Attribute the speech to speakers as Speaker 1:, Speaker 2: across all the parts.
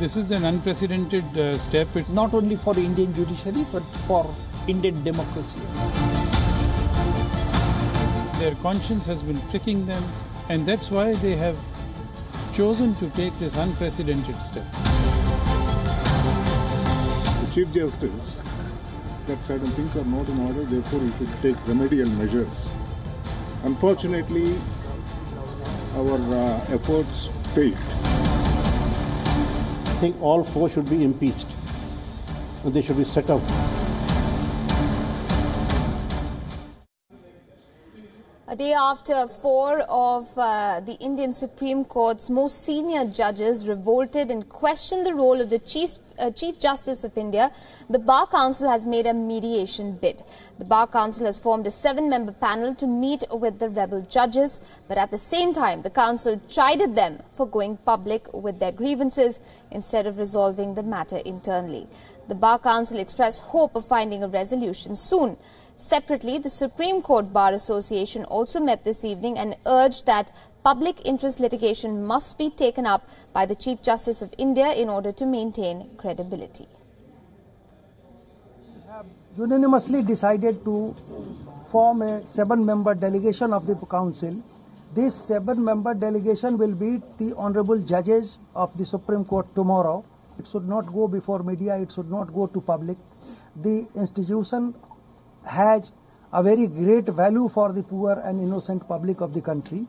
Speaker 1: this is an unprecedented step.
Speaker 2: It's not only for Indian judiciary but for Indian democracy.
Speaker 1: Their conscience has been pricking them, and that's why they have chosen to take this unprecedented step.
Speaker 3: The Chief Justice that certain things are not in order, therefore we should take remedial measures. Unfortunately, our efforts failed.
Speaker 4: I think all four should be impeached. They should be set out.
Speaker 5: A day after four of the Indian Supreme Court's most senior judges revolted and questioned the role of the Chief Justice of India, the Bar Council has made a mediation bid. The Bar Council has formed a 7-member panel to meet with the rebel judges, but at the same time, the council chided them for going public with their grievances instead of resolving the matter internally. The Bar Council expressed hope of finding a resolution soon. Separately, the Supreme Court Bar Association also met this evening and urged that public interest litigation must be taken up by the Chief Justice of India in order to maintain credibility.
Speaker 6: We have unanimously decided to form a 7-member delegation of the Council. This 7-member delegation will meet the Honorable Judges of the Supreme Court tomorrow. It should not go before media, it should not go to public. The institution has a very great value for the poor and innocent public of the country.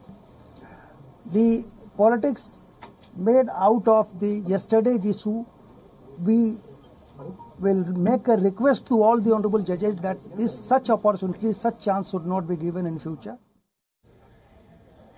Speaker 6: The politics made out of the yesterday's issue, we will make a request to all the honorable judges that such opportunity, such chance should not be given in future.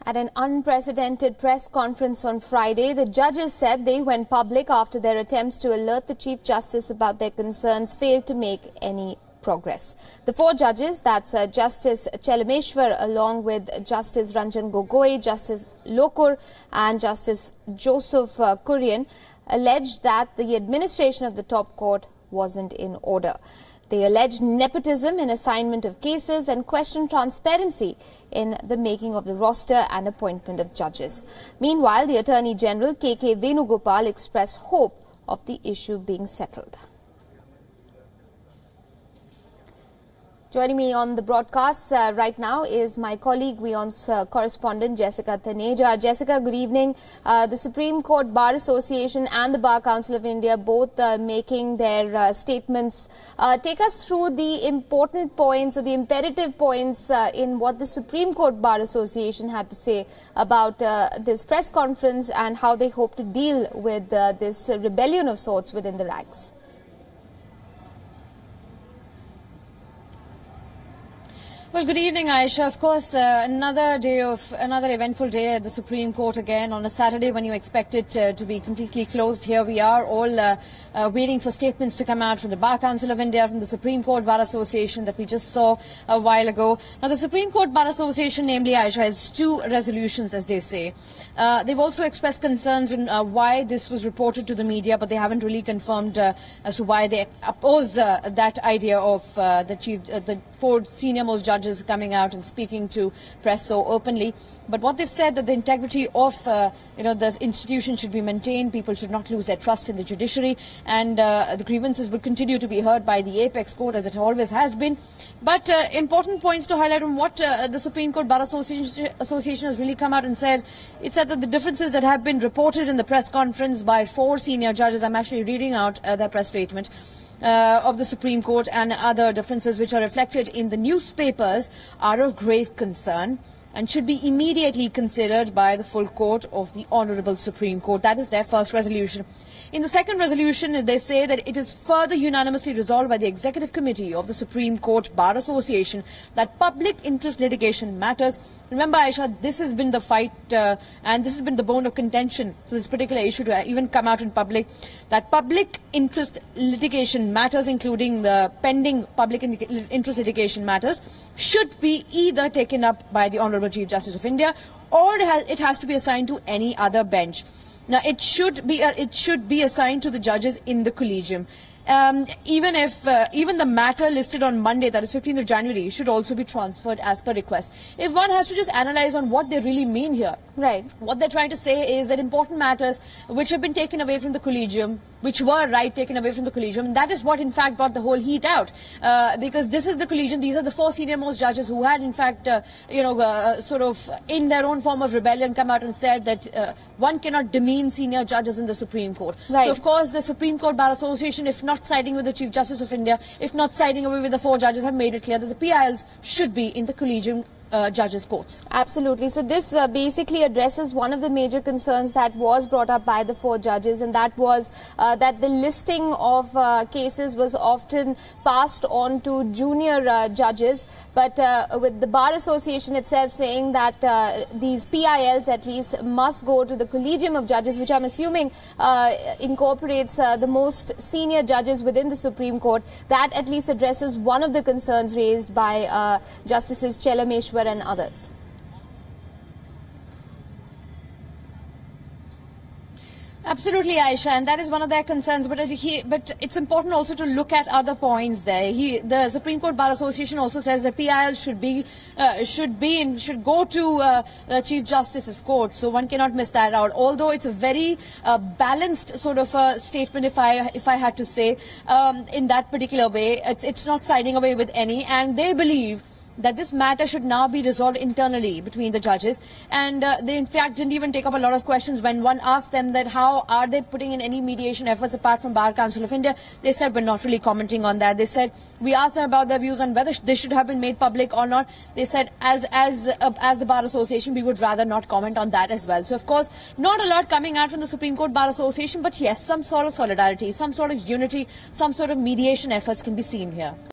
Speaker 5: At an unprecedented press conference on Friday, the judges said they went public after their attempts to alert the Chief Justice about their concerns failed to make any progress. The 4 judges, that's Justice Chelameshwar along with Justice Ranjan Gogoi, Justice Lokur and Justice Joseph Kurian, alleged that the administration of the top court wasn't in order. They alleged nepotism in assignment of cases and questioned transparency in the making of the roster and appointment of judges. Meanwhile, the Attorney General K.K. Venugopal expressed hope of the issue being settled. Joining me on the broadcast right now is my colleague, WION's correspondent, Jessica Taneja. Jessica, good evening. The Supreme Court Bar Association and the Bar Council of India both making their statements. Take us through the important points or the imperative points in what the Supreme Court Bar Association had to say about this press conference and how they hope to deal with this rebellion of sorts within the ranks.
Speaker 7: Well, good evening, Aisha. Of course, another eventful day at the Supreme Court again on a Saturday when you expect it to be completely closed. Here we are all waiting for statements to come out from the Bar Council of India, from the Supreme Court Bar Association that we just saw a while ago. Now, the Supreme Court Bar Association, namely Aisha, has 2 resolutions, as they say. They've also expressed concerns on why this was reported to the media, but they haven't really confirmed as to why they oppose that idea of the 4 senior-most judges coming out and speaking to press so openly. But what they've said that the integrity of the institution should be maintained, people should not lose their trust in the judiciary, and the grievances would continue to be heard by the apex court as it always has been. But important points to highlight on what the Supreme Court Bar Association has really come out and said. It said that the differences that have been reported in the press conference by 4 senior judges, I'm actually reading out their press statement, of the Supreme Court and other differences which are reflected in the newspapers are of grave concern and should be immediately considered by the full court of the Honourable Supreme Court. That is their first resolution. In the second resolution, they say that it is further unanimously resolved by the Executive Committee of the Supreme Court Bar Association that public interest litigation matters. Remember, Aisha, this has been the fight and this has been the bone of contention for this particular issue to even come out in public, that public interest litigation matters, including the pending public interest litigation matters, should be either taken up by the Honourable Chief Justice of India or it has to be assigned to any other bench. Now, it should be assigned to the judges in the collegium. even the matter listed on Monday, that is 15th of January, should also be transferred as per request. If one has to just analyze on what they really mean here,
Speaker 5: right?
Speaker 7: What they're trying to say is that important matters which have been taken away from the collegium, which were taken away from the collegium, that is what in fact brought the whole heat out, because this is the collegium. These are the four senior most judges who had in fact sort of in their own form of rebellion come out and said that one cannot demean senior judges in the Supreme Court.
Speaker 5: Right.
Speaker 7: So of course the Supreme Court Bar Association, if not siding with the Chief Justice of India, if not siding away with the four judges, have made it clear that the PILs should be in the collegium judges' courts.
Speaker 5: Absolutely. So this basically addresses one of the major concerns that was brought up by the four judges, and that was that the listing of cases was often passed on to junior judges, but with the Bar Association itself saying that these PILs at least must go to the Collegium of Judges, which I'm assuming incorporates the most senior judges within the Supreme Court. That at least addresses one of the concerns raised by Justices Chelameshwar and others.
Speaker 7: Absolutely, Aisha, and that is one of their concerns. But it's important also to look at other points there. The Supreme Court Bar Association also says that PIL should go to the Chief Justice's court. So one cannot miss that out. Although it's a very balanced sort of statement, if I had to say, in that particular way, it's not siding away with any, and they believe that this matter should now be resolved internally between the judges, and they in fact didn't even take up a lot of questions when one asked them that how are they putting in any mediation efforts apart from Bar Council of India. They said we're not really commenting on that. They said we asked them about their views on whether they should have been made public or not. They said as the Bar Association we would rather not comment on that as well. So of course not a lot coming out from the Supreme Court Bar Association, but yes, some sort of solidarity, some sort of unity, some sort of mediation efforts can be seen here.